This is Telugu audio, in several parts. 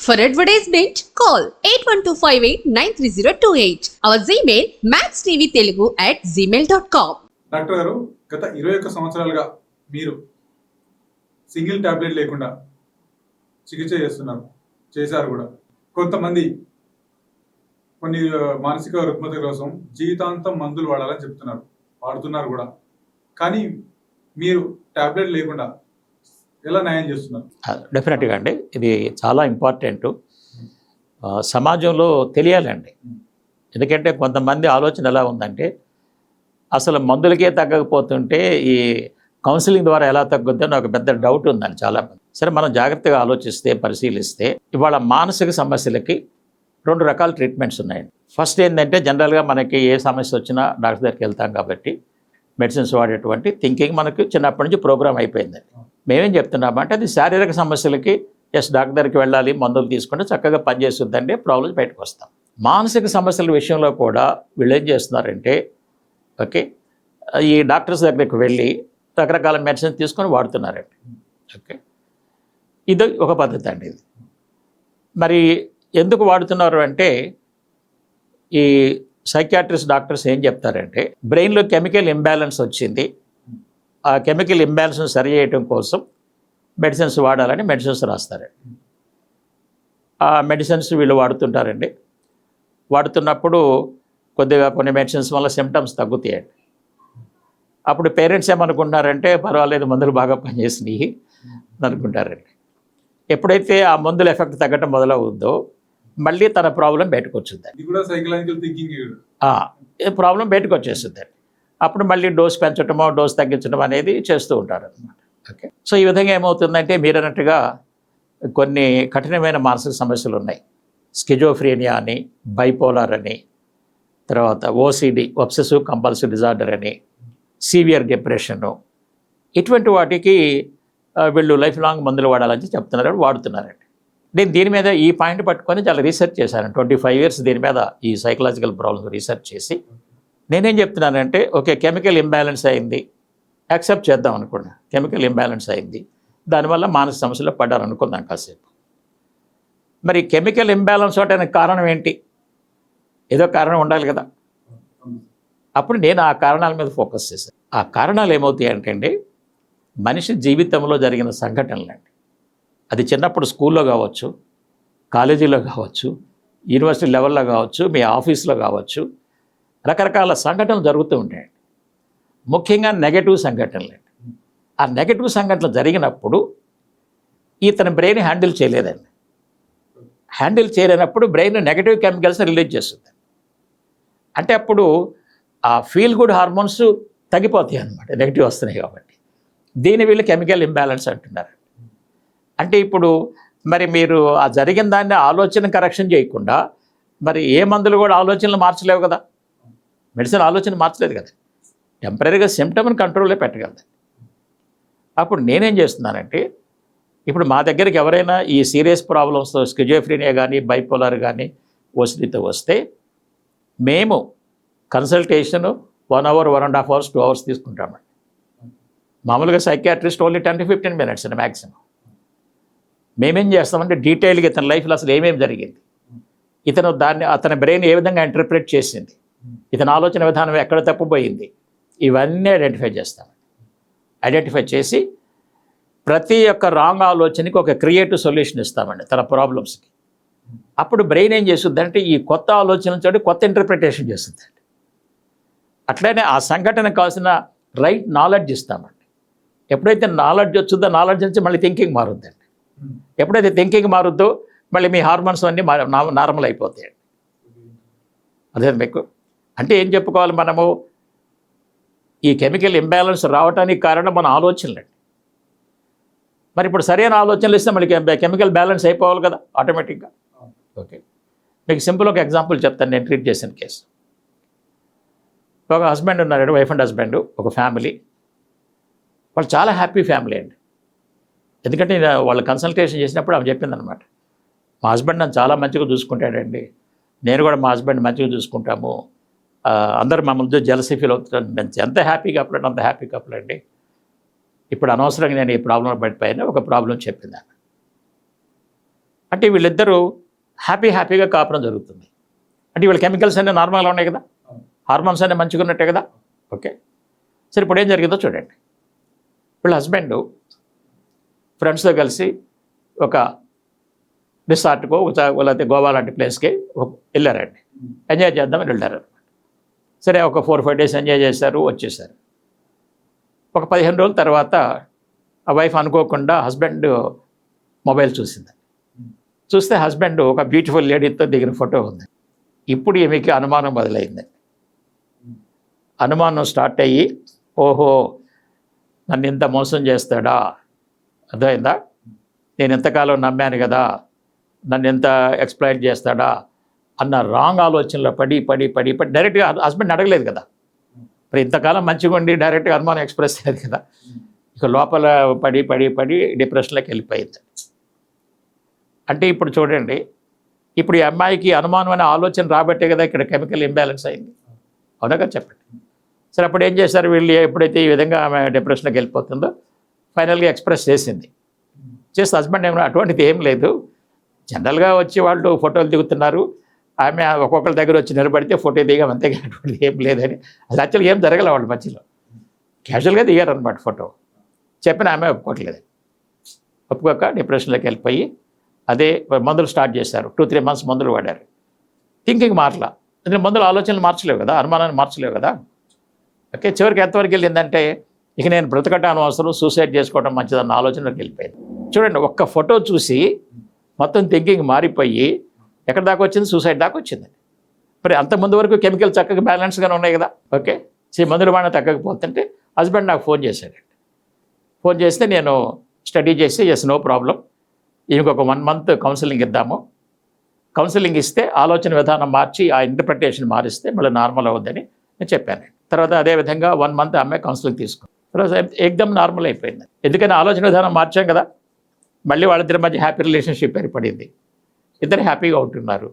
For advertisement, call 8125893028. Our Gmail maxtvtelugu@gmail.com. Doctor గారు, గత 21 సంవత్సరాలుగా మీరు సింగిల్ టాబ్లెట్ లేకుండా చికిత్స చేశారు కూడా. కొంతమంది కొన్ని మానసిక రుగ్మత కోసం జీవితాంతం మందులు వాడాలని చెప్తున్నారు, వాడుతున్నారు కూడా. కానీ మీరు టాబ్లెట్ లేకుండా ఎలా న్యాయం చేస్తున్నారు? డెఫినెట్గా అండి, ఇది చాలా ఇంపార్టెంట్. సమాజంలో తెలియాలండి. ఎందుకంటే కొంతమంది ఆలోచన ఎలా ఉందంటే, అసలు మందులకే తగ్గకపోతుంటే ఈ కౌన్సిలింగ్ ద్వారా ఎలా తగ్గుద్దో నాకు పెద్ద డౌట్ ఉందని చాలామంది. సరే, మనం జాగ్రత్తగా ఆలోచిస్తే, పరిశీలిస్తే ఇవాళ మానసిక సమస్యలకి 2 రకాల ట్రీట్మెంట్స్ ఉన్నాయండి. ఫస్ట్ ఏంటంటే, జనరల్గా మనకి ఏ సమస్య వచ్చినా డాక్టర్ దగ్గరికి వెళ్తాం కాబట్టి మెడిసిన్స్ వాడేటువంటి థింకింగ్ మనకు చిన్నప్పటి నుంచి ప్రోగ్రామ్ అయిపోయిందండి. మేమేం చెప్తున్నామంటే, అది శారీరక సమస్యలకి డాక్టర్ దగ్గరికి వెళ్ళాలి, మందులు తీసుకుంటే చక్కగా పనిచేస్తుందండి, ప్రాబ్లమ్స్ బయటకు వస్తాం. మానసిక సమస్యల విషయంలో కూడా వీళ్ళు ఏం చేస్తున్నారంటే, ఓకే, ఈ డాక్టర్స్ దగ్గరికి వెళ్ళి రకరకాల మెడిసిన్స్ తీసుకొని వాడుతున్నారండి. ఓకే, ఇది ఒక పద్ధతి అండి. ఇది మరి ఎందుకు వాడుతున్నారు అంటే, ఈ సైకియాట్రిస్ట్ డాక్టర్స్ ఏం చెప్తారంటే, బ్రెయిన్లో కెమికల్ ఇంబ్యాలెన్స్ వచ్చింది, ఆ కెమికల్ ఇంబ్యాలెన్స్ను సరి చేయడం కోసం మెడిసిన్స్ వాడాలని మెడిసిన్స్ రాస్తారండి. ఆ మెడిసిన్స్ వీళ్ళు వాడుతుంటారండి. వాడుతున్నప్పుడు కొద్దిగా కొన్ని మెడిసిన్స్ వల్ల సిమ్టమ్స్ తగ్గుతాయండి. అప్పుడు పేరెంట్స్ ఏమనుకుంటున్నారంటే, పర్వాలేదు మందులు బాగా పనిచేసినాయి అనుకుంటారండి. ఎప్పుడైతే ఆ మందుల ఎఫెక్ట్ తగ్గటం మొదలవుద్దో మళ్ళీ తన ప్రాబ్లం బయటకు వచ్చిందండి. ప్రాబ్లం బయటకు వచ్చేస్తుందండి. అప్పుడు మళ్ళీ డోస్ పెంచడమో డోస్ తగ్గించడం అనేది చేస్తూ ఉంటారు అన్నమాట. ఓకే, సో ఈ విధంగా ఏమవుతుందంటే, మీరు అన్నట్టుగా కొన్ని కఠినమైన మానసిక సమస్యలు ఉన్నాయి. స్కిజోఫ్రీనియా అని, బైపోలార్ అని, తర్వాత ఓసిడి, ఒబ్సెసివ్ కంపల్సివ్ డిజార్డర్ అని, సివియర్ డిప్రెషను, ఇటువంటి వాటికి వీళ్ళు లైఫ్ లాంగ్ మందులు వాడాలని చెప్తున్నారు, వాడుతున్నారండి. నేను దీని మీద ఈ పాయింట్ పట్టుకొని చాలా రీసెర్చ్ చేశాను. 25 years దీని మీద ఈ సైకలాజికల్ ప్రాబ్లమ్స్ రీసెర్చ్ చేసి నేనేం చెప్తున్నానంటే, ఓకే, కెమికల్ ఇంబ్యాలెన్స్ అయింది, యాక్సెప్ట్ చేద్దాం అనుకోండి. కెమికల్ ఇంబ్యాలెన్స్ అయింది, దానివల్ల మానసిక సమస్యలు పడ్డారు అనుకుందాం కాసేపు. మరి కెమికల్ ఇంబ్యాలెన్స్ అవడానికి కారణం ఏంటి? ఏదో కారణం ఉండాలి కదా. అప్పుడు నేను ఆ కారణాల మీద ఫోకస్ చేశాను. ఆ కారణాలు ఏమవుతాయి అంటే అండి, మనిషి జీవితంలో జరిగిన సంఘటనలండి. అది చిన్నప్పుడు స్కూల్లో కావచ్చు, కాలేజీలో కావచ్చు, యూనివర్సిటీ లెవెల్లో కావచ్చు, మీ ఆఫీస్లో కావచ్చు, రకరకాల సంఘటనలు జరుగుతూ ఉంటాయండి. ముఖ్యంగా నెగటివ్ సంఘటనలండి. ఆ నెగటివ్ సంఘటనలు జరిగినప్పుడు ఇతని బ్రెయిన్ హ్యాండిల్ చేయలేదండి. హ్యాండిల్ చేయలేనప్పుడు బ్రెయిన్ నెగటివ్ కెమికల్స్ని రిలీజ్ చేస్తుంది. అంటే అప్పుడు ఆ ఫీల్ గుడ్ హార్మోన్స్ తగ్గిపోతాయి అన్నమాట, నెగిటివ్ వస్తున్నాయి కాబట్టి. దీని వీళ్ళు కెమికల్ ఇంబ్యాలెన్స్ అంటున్నారు. అంటే ఇప్పుడు మరి మీరు ఆ జరిగిన దాన్ని ఆలోచన కరెక్షన్ చేయకుండా మరి ఏ మందులు కూడా ఆలోచనలు మార్చలేవు కదా. మెడిసిన్ ఆలోచన మార్చలేదు కదా, టెంపరీగా సిమ్టమ్ని కంట్రోల్లో పెట్టగలదు. అప్పుడు నేనేం చేస్తున్నానంటే, ఇప్పుడు మా దగ్గరికి ఎవరైనా ఈ సీరియస్ ప్రాబ్లమ్స్తో స్కిజోఫ్రీనియా కానీ, బైపోలార్ కానీ, ఓసిడితో వస్తే మేము కన్సల్టేషను 1 hour, 1.5 hours, 2 hours తీసుకుంటామండి. మామూలుగా సైకియాట్రిస్ట్ ఓన్లీ 10 to 15 minutes అండి మ్యాక్సిమం. మేమేం చేస్తామంటే, డీటెయిల్గా ఇతని లైఫ్లో అసలు ఏమేమి జరిగింది, అతని బ్రెయిన్ ఏ విధంగా ఇంటర్ప్రిట్ చేసింది, ఇతని ఆలోచన విధానం ఎక్కడ తప్పుపోయింది, ఇవన్నీ ఐడెంటిఫై చేస్తామండి. ఐడెంటిఫై చేసి ప్రతి ఒక్క రాంగ్ ఆలోచనకి ఒక క్రియేటివ్ సొల్యూషన్ ఇస్తామండి తన ప్రాబ్లమ్స్కి. అప్పుడు బ్రెయిన్ ఏం చేస్తుంది అంటే, ఈ కొత్త ఆలోచనలతో కొత్త ఇంటర్ప్రిటేషన్ చేస్తుందండి. అట్లనే ఆ సంఘటనకు కావాల్సిన రైట్ నాలెడ్జ్ ఇస్తామండి. ఎప్పుడైతే నాలెడ్జ్ వచ్చిందో, నాలెడ్జ్ నుంచి మళ్ళీ థింకింగ్ మారుద్దండి. ఎప్పుడైతే థింకింగ్ మారుద్దో మళ్ళీ మీ హార్మోన్స్ అన్నీ నార్మల్ అయిపోతాయండి. అదే మీకు అంటే ఏం చెప్పుకోవాలి మనము, ఈ కెమికల్ ఇంబ్యాలెన్స్ రావడానికి కారణం మన ఆలోచనలండి. మరి ఇప్పుడు సరైన ఆలోచనలు ఇస్తే మళ్ళీ కెమికల్ బ్యాలెన్స్ అయిపోవాలి కదా ఆటోమేటిక్గా. ఓకే, మీకు సింపుల్ ఒక ఎగ్జాంపుల్ చెప్తాను. నేను ట్రీట్ చేసిన కేసు. ఒక హస్బెండ్ ఉన్నారండి, వైఫ్ అండ్ హస్బెండ్, ఒక ఫ్యామిలీ. వాళ్ళు చాలా హ్యాపీ ఫ్యామిలీ అండి. ఎందుకంటే వాళ్ళు కన్సల్టేషన్ చేసినప్పుడు ఆమె చెప్పిందనమాట, మా హస్బెండ్ నన్ను చాలా మంచిగా చూసుకుంటాడండి, నేను కూడా మా హస్బెండ్ మంచిగా చూసుకుంటాము, అందరూ మా ముందు జెలసీ ఫీల్ అవుతున్నారు, ఎంత హ్యాపీ కపుల్ అంటే అంత హ్యాపీ కపుల్ అండి. ఇప్పుడు అనవసరంగా నేను ఈ ప్రాబ్లం పడిపోయినా ఒక ప్రాబ్లం చెప్పింది. అంటే వీళ్ళిద్దరూ హ్యాపీగా కాపురం జరుగుతుంది. అంటే వీళ్ళ కెమికల్స్ అన్నీ నార్మల్గా ఉన్నాయి కదా, హార్మోన్స్ అన్నీ మంచిగా ఉన్నట్టే కదా. ఓకే, సరే ఇప్పుడు ఏం జరిగిందో చూడండి. వీళ్ళ హస్బెండ్ ఫ్రెండ్స్తో కలిసి ఒక రిసార్ట్కో లేకపోతే గోవా లాంటి ప్లేస్కి వెళ్ళారండి. ఎంజాయ్ చేద్దామని వెళ్ళారు. సరే ఒక 4-5 డేస్ ఎంజాయ్ చేశారు, వచ్చేసారు. ఒక 15 రోజుల తర్వాత ఆ వైఫ్ అనుకోకుండా హస్బెండ్ మొబైల్ చూసింది. చూస్తే హస్బెండ్ ఒక బ్యూటిఫుల్ లేడీతో దిగిన ఫోటో ఉంది. ఇప్పుడు ఈమెకి అనుమానం మొదలైంది. అనుమానం స్టార్ట్ అయ్యి, ఓహో నన్ను ఇంత మోసం చేస్తాడా, అర్థమైందా, నేను ఎంతకాలం నమ్మాను కదా, నన్ను ఎంత ఎక్స్ప్లాయిట్ చేస్తాడా అన్న రాంగ్ ఆలోచనలో పడి డైరెక్ట్గా హస్బెండ్ అడగలేదు కదా. మరి ఇంతకాలం మంచిగా ఉండి డైరెక్ట్గా అనుమానం ఎక్స్ప్రెస్ చేయదు కదా. ఇక లోపల పడి డిప్రెషన్లోకి వెళ్ళిపోయింది. అంటే ఇప్పుడు చూడండి, ఇప్పుడు ఈ అమ్మాయికి అనుమానం అనే ఆలోచన రాబట్టే కదా ఇక్కడ కెమికల్ ఇంబ్యాలెన్స్ అయింది. అవునా కదా, చెప్పండి. సరే అప్పుడు ఏం చేశారు వీళ్ళు, ఎప్పుడైతే ఈ విధంగా ఆమె డిప్రెషన్లోకి వెళ్ళిపోతుందో ఫైనల్గా ఎక్స్ప్రెస్ చేసింది. చేస్తే హస్బెండ్ ఏమన్నా అటువంటిది ఏం లేదు, జనరల్గా వచ్చి వాళ్ళు ఫోటోలు దిగుతున్నారు, ఆమె ఒక్కొక్కరి దగ్గర వచ్చి నిలబడితే ఫోటో దిగాం, అంతే అటువంటిది ఏం లేదని. అది యాక్చువల్గా ఏం జరగల, వాళ్ళ మధ్యలో క్యాజువల్గా దిగారు అనమాట ఫోటో. చెప్పిన ఆమె ఒప్పుకోక డిప్రెషన్లోకి వెళ్ళిపోయి అదే మందులు స్టార్ట్ చేశారు. 2-3 months మందులు వాడారు. థింకింగ్ మార్చలా, ఎందుకంటే మందులు ఆలోచనలు మార్చలేవు కదా, అనుమానాన్ని మార్చలేవు కదా. ఓకే, చివరికి ఎంతవరకు వెళ్ళిందంటే ఇక నేను బ్రతకటాను అవసరం, సూసైడ్ చేసుకోవడం మంచిదన్న ఆలోచనలోకి వెళ్ళిపోయింది. చూడండి, ఒక్క ఫోటో చూసి మొత్తం థింకింగ్ మారిపోయి ఎక్కడ దాకా వచ్చింది, సూసైడ్ దాకా వచ్చింది. మరి అంతకుముందు వరకు కెమికల్ చక్కగా బ్యాలెన్స్గానే ఉన్నాయి కదా. ఓకే, మందులు బాగా తగ్గకపోతుంటే హస్బెండ్ నాకు ఫోన్ చేశాడండి. ఫోన్ చేస్తే నేను స్టడీ చేసి ఎస్ నో ప్రాబ్లం, ఇంకొక 1 month కౌన్సిలింగ్ ఇద్దాము, కౌన్సిలింగ్ ఇస్తే ఆలోచన విధానం మార్చి ఆ ఇంటర్ప్రిటేషన్ మారిస్తే మళ్ళీ నార్మల్ అవుద్దని నేను చెప్పాను. తర్వాత అదేవిధంగా 1 month అమ్మాయి కౌన్సిలింగ్ తీసుకుంది. తర్వాత ఏకదమ్ నార్మల్ అయిపోయింది. ఎందుకని ఆలోచన విధానం మార్చాం కదా. మళ్ళీ వాళ్ళిద్దరి మధ్య హ్యాపీ రిలేషన్షిప్ ఏర్పడింది, ఇద్దరు హ్యాపీగా ఉంటున్నారు.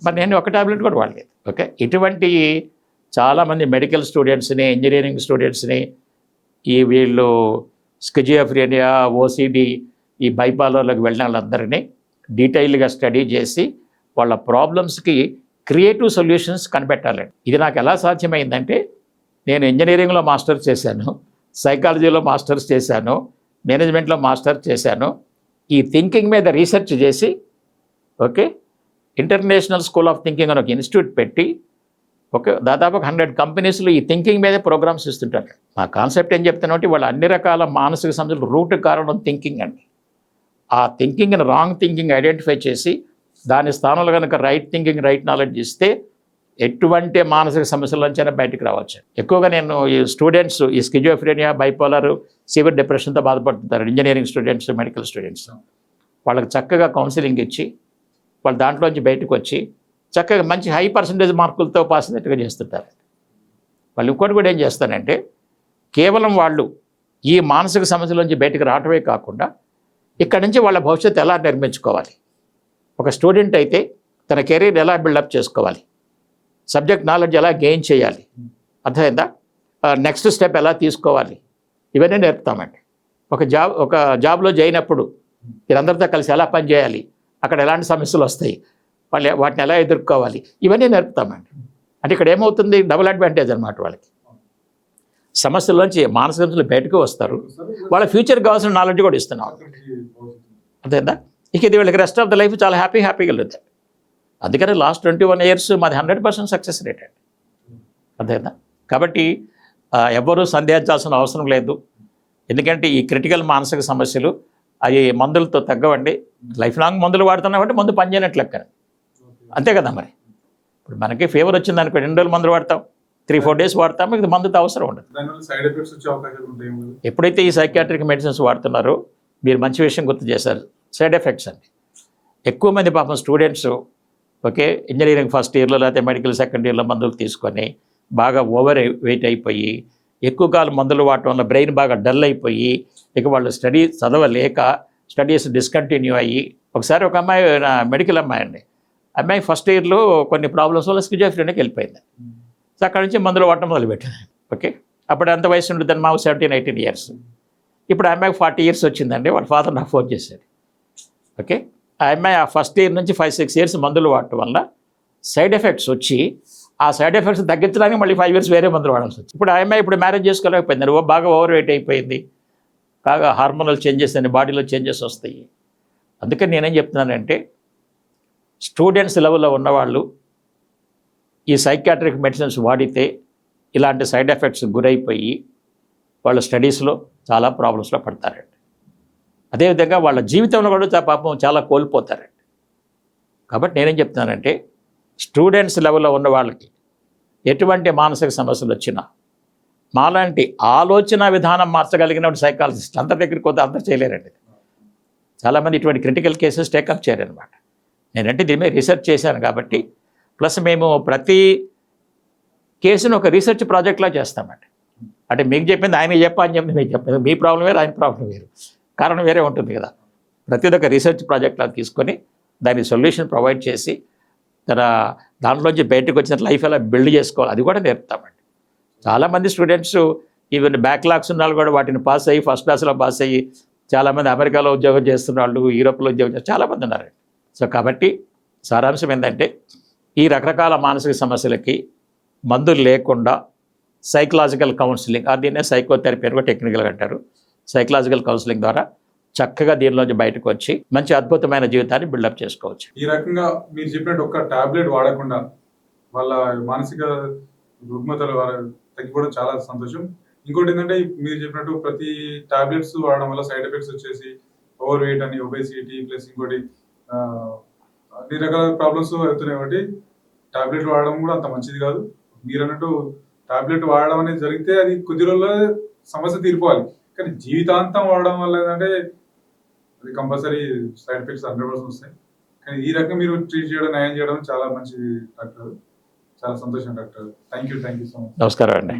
మరి నేను ఒక టాబ్లెట్ కూడా వాడలేదు. ఓకే, ఇటువంటి చాలామంది మెడికల్ స్టూడెంట్స్ని, ఇంజనీరింగ్ స్టూడెంట్స్ని, ఈ వీళ్ళు స్కిజోఫ్రెనియా, ఓసిడి, ఈ బైపాలర్లకు వెళ్ళిన వాళ్ళందరినీ డీటెయిల్గా స్టడీ చేసి వాళ్ళ ప్రాబ్లమ్స్కి క్రియేటివ్ సొల్యూషన్స్ కనిపెట్టాలండి. ఇది నాకు ఎలా సాధ్యమైందంటే, నేను ఇంజనీరింగ్లో మాస్టర్స్ చేశాను, సైకాలజీలో మాస్టర్స్ చేశాను, మేనేజ్మెంట్లో మాస్టర్స్ చేశాను. ఈ థింకింగ్ మీద రీసెర్చ్ చేసి okay international school of thinking అని ఒక ఇన్స్టిట్యూట్ పెట్టి ఓకే దాదాపు 100 కంపెనీస్లో ఈ థింకింగ్ మీదే ప్రోగ్రామ్స్ ఇస్తుంటారు. మా కాన్సెప్ట్ ఏం చెప్తున్నామంటే, వాళ్ళ అన్ని రకాల మానసిక సమస్యలు రూట్ కారణం థింకింగ్ అండి. ఆ థింకింగ్ని, రాంగ్ థింకింగ్ ఐడెంటిఫై చేసి దాని స్థానంలో కనుక రైట్ థింకింగ్, రైట్ నాలెడ్జ్ ఇస్తే ఎటువంటి మానసిక సమస్యల నుంచైనా బయటకు రావచ్చు. ఎక్కువగా నేను ఈ స్టూడెంట్స్, ఈ స్కిజోఫ్రెనియా, బైపోలర్, సివియర్ డిప్రెషన్తో బాధపడుతుంటారు ఇంజనీరింగ్ స్టూడెంట్స్, మెడికల్ స్టూడెంట్స్. వాళ్ళకి చక్కగా కౌన్సిలింగ్ ఇచ్చి వాళ్ళు దాంట్లోంచి బయటకు వచ్చి చక్కగా మంచి హై పర్సంటేజ్ మార్కులతో పాస్ అయినట్టుగా చేస్తుంటారు. వాళ్ళు ఇంకోటి కూడా ఏం చేస్తారంటే, కేవలం వాళ్ళు ఈ మానసిక సమస్యల నుంచి బయటకు రావటమే కాకుండా ఇక్కడి నుంచి వాళ్ళ భవిష్యత్తు ఎలా నిర్మించుకోవాలి, ఒక స్టూడెంట్ అయితే తన కెరీర్ ఎలా బిల్డప్ చేసుకోవాలి, సబ్జెక్ట్ నాలెడ్జ్ ఎలా గెయిన్ చేయాలి, అర్థమైందా, నెక్స్ట్ స్టెప్ ఎలా తీసుకోవాలి, ఇవన్నీ నేర్పుతామండి. ఒక జాబ్లో చేయనప్పుడు వీరందరితో కలిసి ఎలా పనిచేయాలి, అక్కడ ఎలాంటి సమస్యలు వస్తాయి, వాళ్ళు వాటిని ఎలా ఎదుర్కోవాలి, ఇవన్నీ నేర్పుతామండి. అంటే ఇక్కడ ఏమవుతుంది, డబుల్ అడ్వాంటేజ్ అనమాట. వాళ్ళకి సమస్యల్లోంచి మానసిక సమస్యలు బయటకు వస్తారు, వాళ్ళ ఫ్యూచర్కి కావాల్సిన నాలెడ్జ్ కూడా ఇస్తున్నాం. అంతేందా, ఇక ఇది వీళ్ళకి రెస్ట్ ఆఫ్ ద లైఫ్ చాలా హ్యాపీగా వెళ్తుంది. అందుకని లాస్ట్ 21 years మాది 100% సక్సెస్ రేట్ అండి. అంతేందా, కాబట్టి ఎవ్వరూ సందేహించాల్సిన అవసరం లేదు. ఎందుకంటే ఈ క్రిటికల్ మానసిక సమస్యలు అవి మందులతో తగ్గవండి. లైఫ్ లాంగ్ మందులు వాడుతున్నామంటే మందు పనిచేయనట్లు లెక్క, అంతే కదా. మరి ఇప్పుడు మనకి ఫీవర్ వచ్చింది అనుకో, 2 రోజులు మందులు వాడతాం, 3-4 days వాడతాం, ఇది మందుతో అవసరం ఉండదు. ఎప్పుడైతే ఈ సైకియాట్రిక్ మెడిసిన్స్ వాడుతున్నారో, మీరు మంచి విషయం గుర్తు చేశారు, సైడ్ ఎఫెక్ట్స్ అండి. ఎక్కువ మంది పాపం స్టూడెంట్స్ ఓకే ఇంజనీరింగ్ ఫస్ట్ ఇయర్లో లేకపోతే మెడికల్ సెకండ్ ఇయర్లో మందులు తీసుకొని బాగా ఓవర్ వెయిట్ అయిపోయి ఎక్కువ కాలం మందులు వాడటం వల్ల బ్రెయిన్ బాగా డల్ అయిపోయి ఇక వాళ్ళు చదవలేక స్టడీస్ డిస్కంటిన్యూ అయ్యి, ఒకసారి ఒక అమ్మాయి, మెడికల్ అమ్మాయి అండి, అమ్మాయి ఫస్ట్ ఇయర్లో కొన్ని ప్రాబ్లమ్స్ వల్ల స్కిజోఫ్రెనియాకి వెళ్ళిపోయింది. సో అక్కడ నుంచి మందులు వాడటం మొదలుపెట్టాను. ఓకే, అప్పుడు ఎంత వయసు ఉంటుంది, మాకు 17-18 years. ఇప్పుడు అమ్మాయికి 40 years వచ్చిందండి. వాళ్ళ ఫాదర్ నాకు ఫోన్ చేశాడు. ఓకే, ఆ అమ్మాయి ఆ ఫస్ట్ ఇయర్ నుంచి 5-6 ఇయర్స్ మందులు వాడటం వల్ల సైడ్ ఎఫెక్ట్స్ వచ్చి ఆ సైడ్ ఎఫెక్ట్స్ తగ్గించడానికి మళ్ళీ 5 ఇయర్స్ వేరే మందులు వాడాల్సి వచ్చింది. ఇప్పుడు ఆ అమ్మాయి ఇప్పుడు మ్యారేజ్ చేసుకోలేకపోయింది, బాగా ఓవర్ వెయిట్ అయిపోయింది, బాగా హార్మోనల్ చేంజెస్ అని బాడీలో చేంజెస్ వస్తాయి. అందుకని నేనేం చెప్తున్నానంటే స్టూడెంట్స్ లెవెల్లో ఉన్నవాళ్ళు ఈ సైకాట్రిక్ మెడిసిన్స్ వాడితే ఇలాంటి సైడ్ ఎఫెక్ట్స్ గురైపోయి వాళ్ళ స్టడీస్లో చాలా ప్రాబ్లమ్స్లో పడతారండి. అదేవిధంగా వాళ్ళ జీవితంలో కూడా పాపం చాలా కోల్పోతారండి. కాబట్టి నేనేం చెప్తున్నానంటే స్టూడెంట్స్ లెవెల్లో ఉన్న వాళ్ళకి ఎటువంటి మానసిక సమస్యలు వచ్చినా మాలాంటి ఆలోచన విధానం మార్చగలిగిన సైకాలజిస్ట్ అందరి దగ్గరికి పోతే అందరు చేయలేరండి. చాలామంది ఇటువంటి క్రిటికల్ కేసెస్ టేకప్ చేయరనమాట. నేనంటే దీని మీద రీసెర్చ్ చేశాను కాబట్టి, ప్లస్ మేము ప్రతి కేసును ఒక రీసెర్చ్ ప్రాజెక్ట్లా చేస్తామండి. అంటే మీకు చెప్పింది ఆయన చెప్పని చెప్పి మీకు చెప్పింది, మీ ప్రాబ్లం వేరు, ఆయన ప్రాబ్లం వేరు, కారణం వేరే ఉంటుంది కదా. ప్రతిదీ ఒక రీసెర్చ్ ప్రాజెక్ట్లా తీసుకొని దానికి సొల్యూషన్ ప్రొవైడ్ చేసి దాంట్లోంచి బయటకు వచ్చిన లైఫ్ ఎలా బిల్డ్ చేసుకోవాలి అది కూడా నేర్పుతామండి. చాలామంది స్టూడెంట్స్ ఈవెన్ బ్యాక్లాగ్స్ ఉన్న వాళ్ళు కూడా వాటిని పాస్ అయ్యి ఫస్ట్ క్లాస్లో పాస్ అయ్యి చాలామంది అమెరికాలో ఉద్యోగం చేస్తున్న వాళ్ళు, యూరోప్లో ఉద్యోగం చేస్తున్న చాలామంది ఉన్నారండి. సో కాబట్టి సారాంశం ఏంటంటే ఈ రకరకాల మానసిక సమస్యలకి మందులు లేకుండా సైకలాజికల్ కౌన్సిలింగ్, దీన్నే సైకోథెరపీ అని కూడా టెక్నికల్గా అంటారు, సైకలాజికల్ కౌన్సిలింగ్ ద్వారా చక్కగా దీనిలోంచి బయటకు వచ్చి మంచి అద్భుతమైన జీవితాన్ని బిల్డప్ చేసుకోవచ్చు. ఈ రకంగా మీరు చెప్పినట్టు ఒక్క టాబ్లెట్ వాడకుండా వాళ్ళ మానసిక రుగ్మతలు తగ్గిపోవడం చాలా సంతోషం. ఇంకోటి ఏంటంటే మీరు చెప్పినట్టు ప్రతి టాబ్లెట్స్ వాడడం వల్ల సైడ్ ఎఫెక్ట్స్ వచ్చేసి ఓవర్ వెయిట్ అని, ఒబేసిటీ, ప్లస్ ఇంకోటి అన్ని రకాల ప్రాబ్లమ్స్ అవుతున్నాయి. కాబట్టి టాబ్లెట్ వాడడం కూడా అంత మంచిది కాదు. మీరు అన్నట్టు టాబ్లెట్ వాడడం అనేది జరిగితే అది కొద్ది రోజుల్లో సమస్య తీరిపోవాలి, కానీ జీవితాంతం వాడడం వల్ల ఏంటంటే అది కంపల్సరీ సైడ్ ఎఫెక్ట్స్ 100% వస్తాయి. కానీ ఈ రకంగా మీరు ట్రీట్ చేయడం, న్యాయం చేయడం చాలా మంచిది డాక్టర్. చాలా సంతోషం doctor. Thank you so much. నమస్కారం అండి.